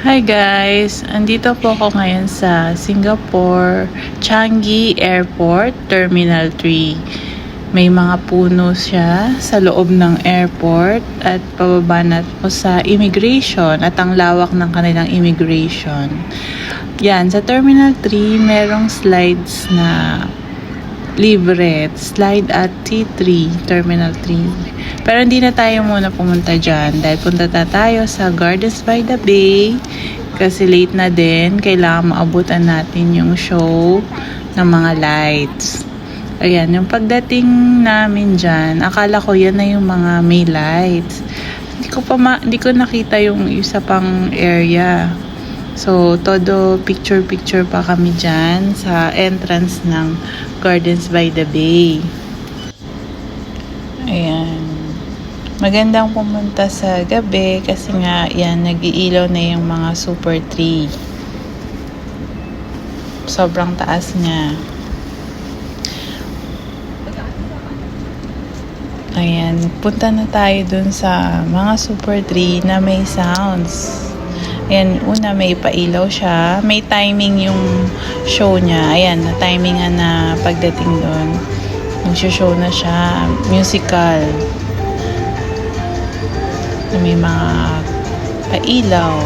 Hi guys! Andito po ako ngayon sa Singapore Changi Airport, Terminal 3. May mga puno siya sa loob ng airport at pababa na po sa immigration at ang lawak ng kanilang immigration. Yan, sa Terminal 3 merong slides na libre. Slide at T3, Terminal 3. Pero hindi na tayo muna pumunta dyan dahil punta tayo sa Gardens by the Bay kasi late na din. Kailangan maabutan natin yung show ng mga lights. Ayan, yung pagdating namin dyan, akala ko yan na yung mga may lights. Hindi ko nakita yung isa pang area. So, todo picture-picture pa kami dyan sa entrance ng Gardens by the Bay. Ayan. Magandang pumunta sa gabi kasi nga, yan, nag-iilaw na yung mga super tree. Sobrang taas niya. Ayan, punta na tayo dun sa mga super tree na may sounds. Ayan, una may pailaw siya. May timing yung show niya. Ayan, na-timingan na pagdating doon. Mag-show na siya. Musical. May mga pailaw.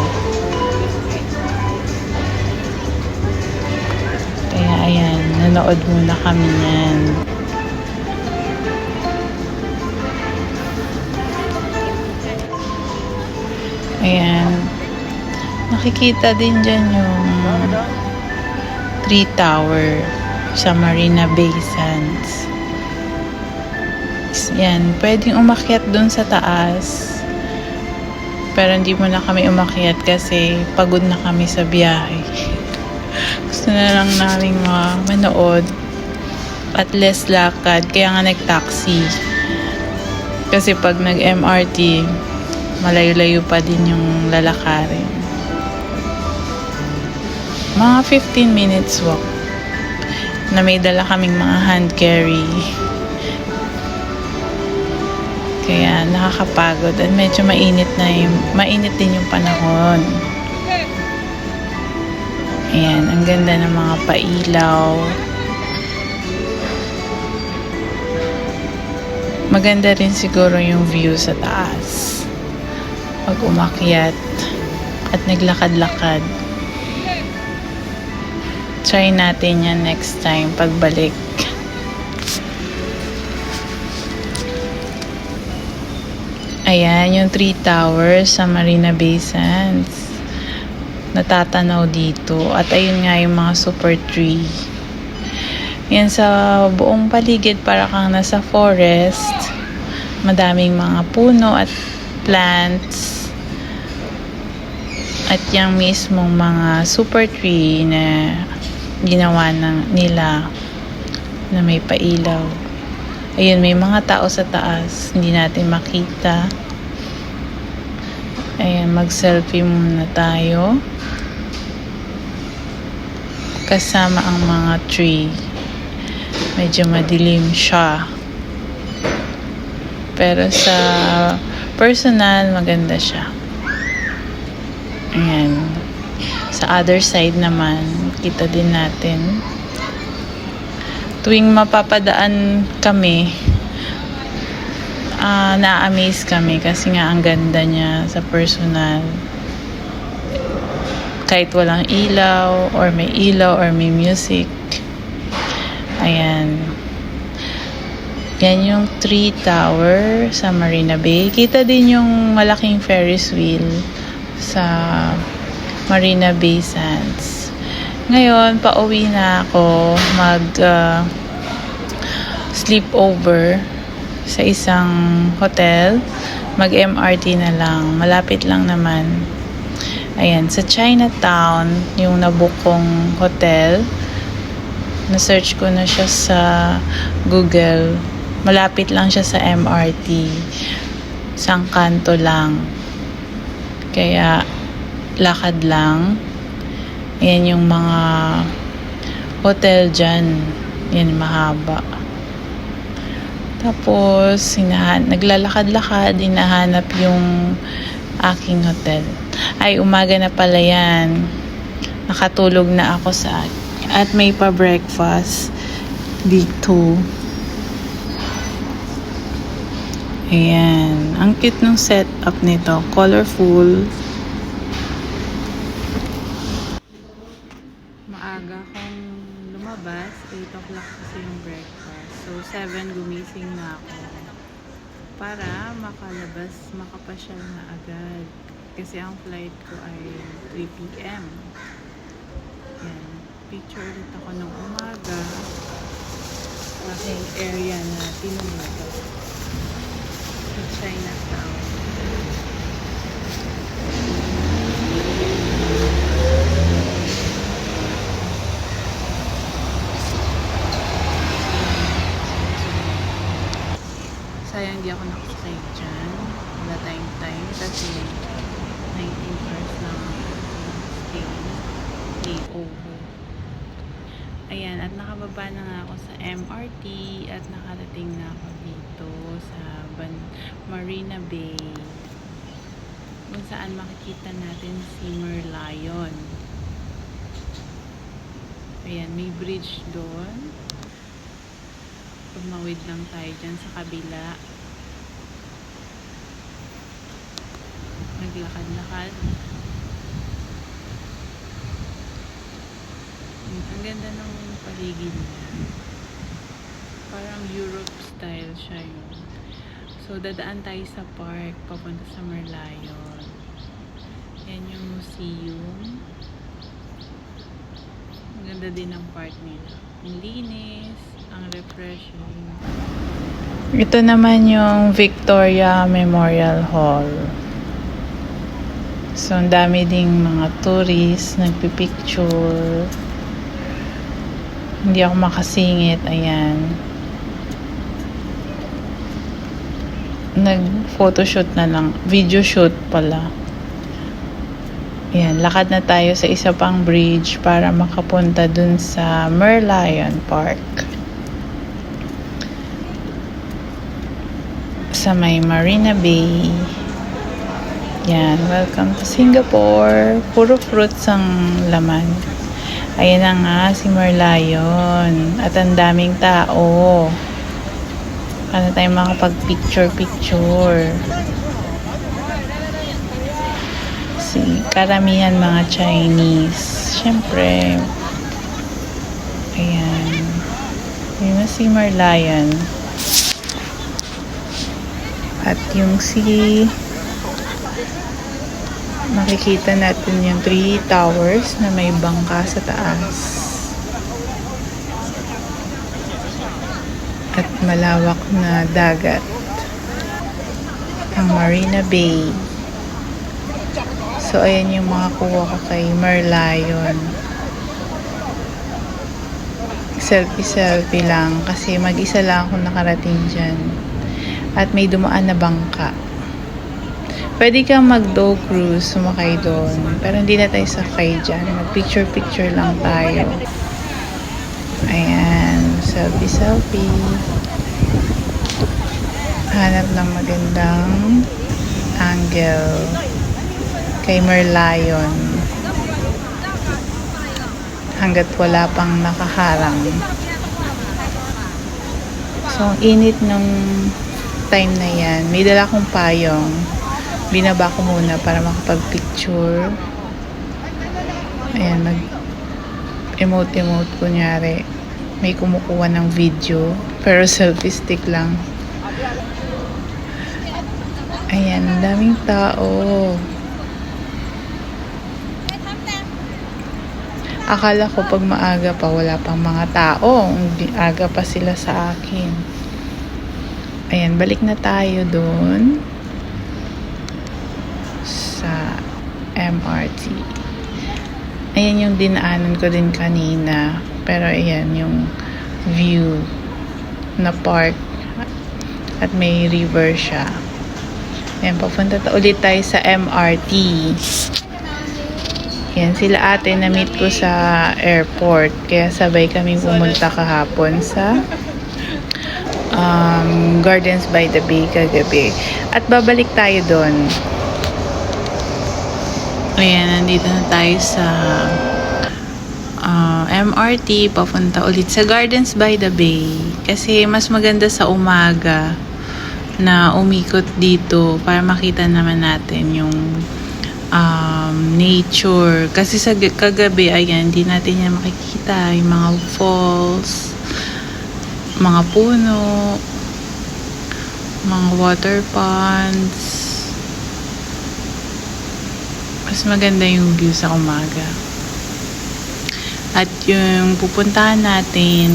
Kaya ayan, nanood muna kami niyan. Ayan. Nakikita din dyan yung Tree Tower sa Marina Bay Sands. Yan, pwedeng umakyat dun sa taas. Pero hindi mo na kami umakyat kasi pagod na kami sa biyahe. Gusto na lang namin manood at less lakad. Kaya nga nag-taxi. Kasi pag nag-MRT, malayo-layo pa din yung lalakarin. Mga 15 minutes walk na may dala kaming mga hand carry. Kaya nakakapagod at medyo mainit din yung panahon. Ayan, ang ganda ng mga pailaw. Maganda rin siguro yung view sa taas. Pag umakyat at naglakad-lakad. Try natin yan next time pagbalik. Ayan, yung Tree Towers sa Marina Bay Sands. Natatanaw dito. At ayun nga yung mga super tree. Yan sa buong paligid para kang nasa forest. Madaming mga puno at plants. At yung mismong mga super tree na ginawa nila na may pailaw. Ayun, may mga tao sa taas. Hindi natin makita. Ayan, mag-selfie muna tayo. Kasama ang mga tree. Medyo madilim siya. Pero sa personal, maganda siya. Ayan. Sa other side naman, kita din natin. Tuwing mapapadaan kami, na-amaze kami kasi nga ang ganda niya sa personal. Kahit walang ilaw or may music. Ayan. Yan yung Tree Tower sa Marina Bay. Kita din yung malaking Ferris wheel sa Marina Bay Sands. Ngayon, pauwi na ako sleepover sa isang hotel. Mag-MRT na lang. Malapit lang naman. Ayan, sa Chinatown, yung nabook kong hotel. Na-search ko na siya sa Google. Malapit lang siya sa MRT. Isang kanto lang. Kaya, lakad lang. Ayan yung mga hotel dyan. Yan, mahaba. Tapos, naglalakad-lakad, hinahanap yung aking hotel. Ay, umaga na pala yan. Nakatulog na ako at may pa-breakfast dito. Ayan. Ang cute ng setup nito. Colorful. Maaga akong lumabas. 8 o'clock kasi yung breakfast. So, 7 gumising na ako. Para makapasyal na agad. Kasi ang flight ko ay 3 p.m. Ayan. Picture ulit ako ng umaga. Aking area na tinumuto. Chinatown. Sayang di ako nakasakay dyan. Wala tayong time kasi 19 hours lang stay layover. Ayan, at nakababa na nga ako sa MRT at nakarating na ako dito sa Marina Bay kung saan makikita natin si Merlion. Ayan, may bridge doon. Tumawid lang tayo dyan sa kabila. Naglakad-lakad. Ang ganda ng paligid niya. Parang Europe style siya yun. So, dadaan tayo sa park papunta sa Merlion. Yan yung museum. Ang ganda din ng park nila. Ang linis, ang refreshing. Ito naman yung Victoria Memorial Hall. So, ang dami ding mga tourists nagpipicture. Hindi ako makasingit. Ayan. Nag-photoshoot na lang. Video shoot pala. Ayan. Lakad na tayo sa isa pang bridge para makapunta dun sa Merlion Park. Sa may Marina Bay. Yan. Welcome to Singapore. Puro fruits ang laman. Ayan na nga si Merlion. At ang daming tao. Paano tayo makapag-picture-picture? Karamihan mga Chinese. Siyempre. Ayan. Yun na si Merlion. At yung makikita natin yung 3 towers na may bangka sa taas. At malawak na dagat. Ang Marina Bay. So, ayan yung mga kuha ko kay Merlion. Selfie-selfie lang kasi mag-isa lang ako nakarating dyan. At may dumaan na bangka. Pwede kang mag-dog cruise, sumakay doon. Pero hindi na tayo sakay dyan. Mag-picture-picture lang tayo. Ayan. Selfie-selfie. Hanap ng magandang angle kay Merlion. Hanggat wala pang nakaharang. So, ang init nung time na yan. May dala kong payong. Binaba ko muna para makapag-picture. Ayan, mag-emote-emote kunyari. May kumukuha ng video. Pero selfie stick lang. Ayan, daming tao. Akala ko pag maaga pa, wala pang mga tao. Aga pa sila sa akin. Ayan, balik na tayo doon. Sa MRT. Ayan yung dinaanan ko din kanina. Pero ayan yung view na park. At may river siya. Ayan, papunta ulit tayo sa MRT. Ayan, sila ate na meet ko sa airport. Kaya sabay kami pumunta kahapon sa Gardens by the Bay kagabi. At babalik tayo doon. Ayan, nandito na tayo sa MRT, papunta ulit sa Gardens by the Bay. Kasi mas maganda sa umaga na umikot dito para makita naman natin yung nature. Kasi sa kagabi, ayan, hindi natin yan makikita. Yung mga falls, mga puno, mga water ponds. Mas maganda yung view sa umaga. At yung pupuntahan natin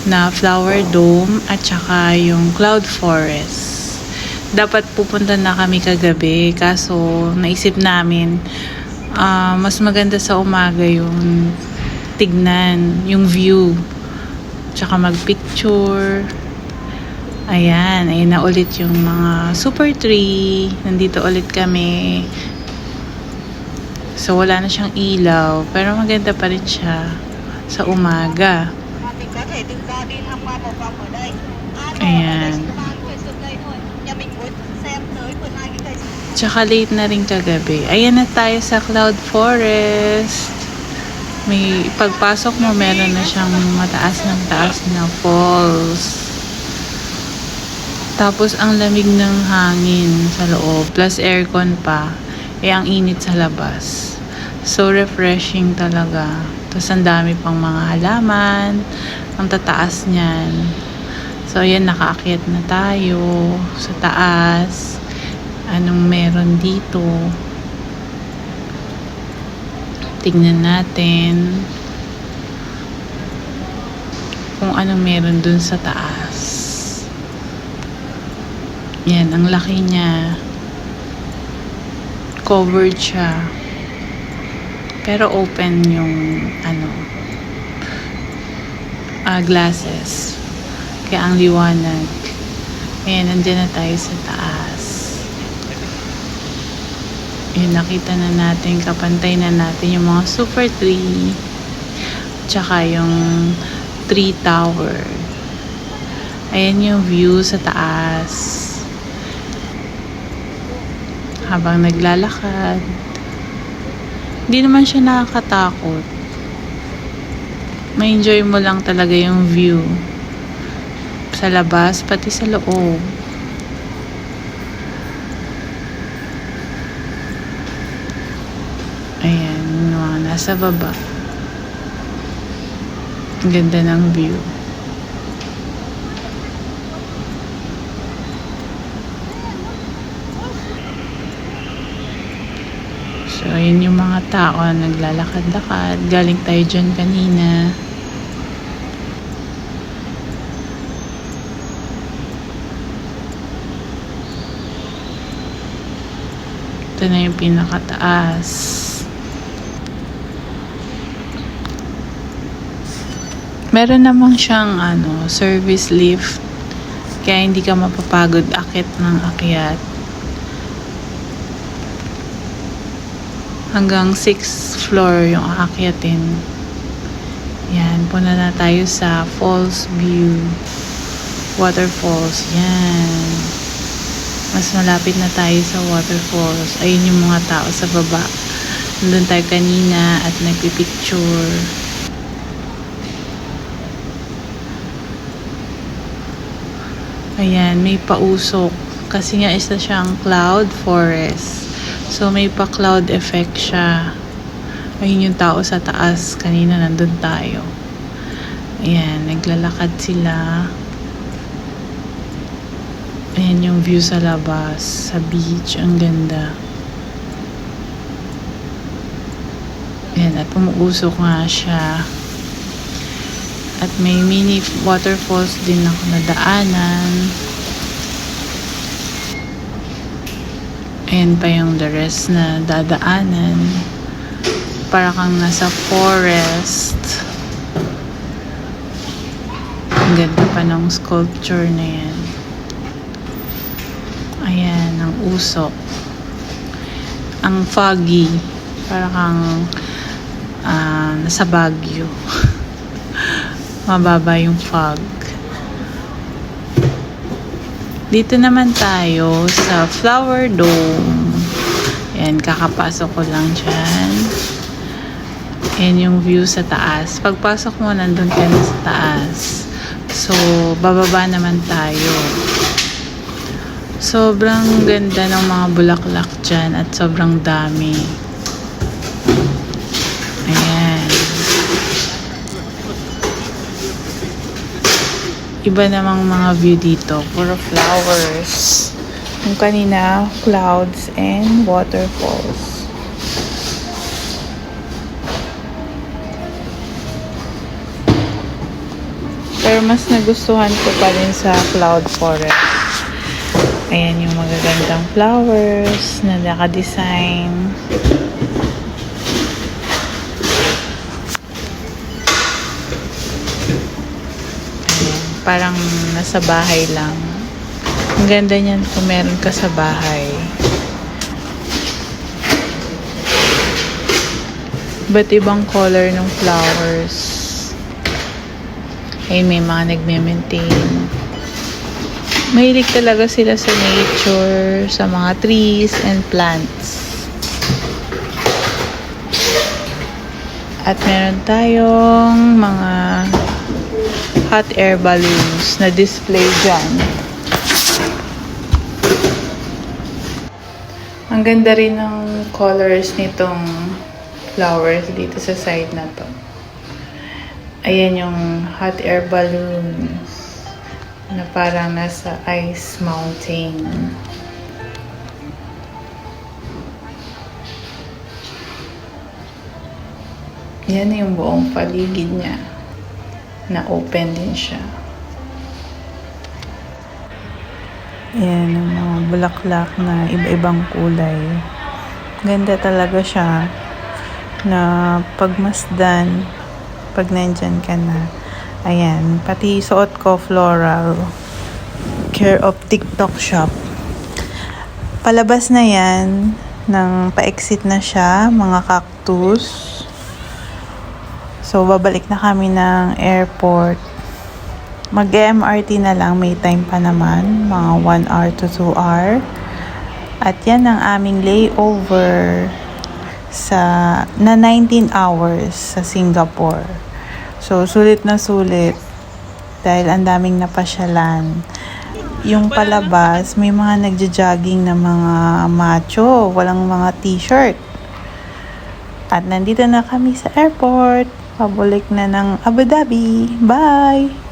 na Flower Dome at saka yung Cloud Forest. Dapat pupunta na kami kagabi, kaso naisip namin mas maganda sa umaga yung tignan, yung view, tsaka magpicture. Ayan na ulit yung mga super tree. Nandito ulit kami. So, wala na siyang ilaw. Pero maganda pa rin siya sa umaga. Ayan. Tsaka late na rin kagabi. Ayan na tayo sa Cloud Forest. May pagpasok mo, meron na siyang mataas ng taas na falls. Tapos, ang lamig ng hangin sa loob. Plus, aircon pa. Ang init sa labas. So, refreshing talaga. Tapos, ang dami pang mga halaman. Ang tataas niyan. So, ayan, nakaakyat na tayo sa taas. Anong meron dito? Tignan natin kung anong meron dun sa taas. Yan, ang laki niya. Covered siya. Pero open yung glasses. Kaya ang liwanag. Ayan, nandiyan na tayo sa taas. Ayan, nakita na natin, kapantay na natin yung mga super tree. Tsaka yung tree tower. Ayan yung view sa taas. Habang naglalakad. Hindi naman siya nakakatakot. Ma-enjoy mo lang talaga yung view. Sa labas, pati sa loob. Ayan, mga nasa baba. Ang ganda ng view. So, yun yung mga tao na naglalakad-lakad. Galing tayo dyan kanina. Ito na yung pinakataas. Meron namang siyang service lift. Kaya hindi ka mapapagod akit ng akyat. Hanggang 6th floor yung aakyatin. Yan, punta na tayo sa Falls View. Waterfalls. Yan. Mas malapit na tayo sa waterfalls. Ayun yung mga tao sa baba. Nandun tayo kanina at nagpipicture. Ayan, may pausok. Kasi nga isa siyang cloud forest. So, may pa-cloud effect siya. Ayun yung tao sa taas. Kanina nandun tayo. Ayan, naglalakad sila. Ayan yung view sa labas. Sa beach. Ang ganda. Ayan, at pumuusok nga siya. At may mini waterfalls din ako nadaanan. Ayan pa yung the rest na dadaanan. Para kang nasa forest. Ang ganda pa ng sculpture na yan. Ayan, ang usok. Ang foggy. Para kang nasa Baguio. Mababa yung fog. Dito naman tayo sa Flower Dome. Yan, kakapasok ko lang dyan. Yan yung view sa taas. Pagpasok mo, nandun ka na sa taas. So, bababa naman tayo. Sobrang ganda ng mga bulaklak dyan at sobrang dami. Ayan. Iba namang mga view dito. Puro flowers. Yung kanina, clouds and waterfalls. Pero mas nagustuhan ko pa rin sa cloud forest. Ayan yung magagandang flowers na naka-design. Ayan, parang nasa bahay lang. Ang ganda niyan kung meron ka sa bahay. Ba't ibang color ng flowers? Ay, may mga nagme-maintain. Mahilig talaga sila sa nature, sa mga trees and plants. At meron tayong mga hot air balloons na display dyan. Ang ganda rin ng colors nitong flowers dito sa side na to. Ayan yung hot air balloons na parang nasa ice mountain. Yan yung buong paligid niya na open din siya. Ayan yung mga bulaklak na iba-ibang kulay. Ganda talaga siya na pagmasdan pag nandyan ka na. Ayan, pati suot ko floral. Care of TikTok shop. Palabas na yan, nang pa-exit na siya, mga cactus. So, babalik na kami ng airport. Mag-MRT na lang, may time pa naman, mga 1 hour to 2 hour. At yan ang aming layover na 19 hours sa Singapore. So, sulit na sulit dahil ang daming napasyalan. Yung palabas, may mga nagja-jogging na mga macho, walang mga t-shirt. At nandito na kami sa airport. Pabalik na ng Abu Dhabi. Bye!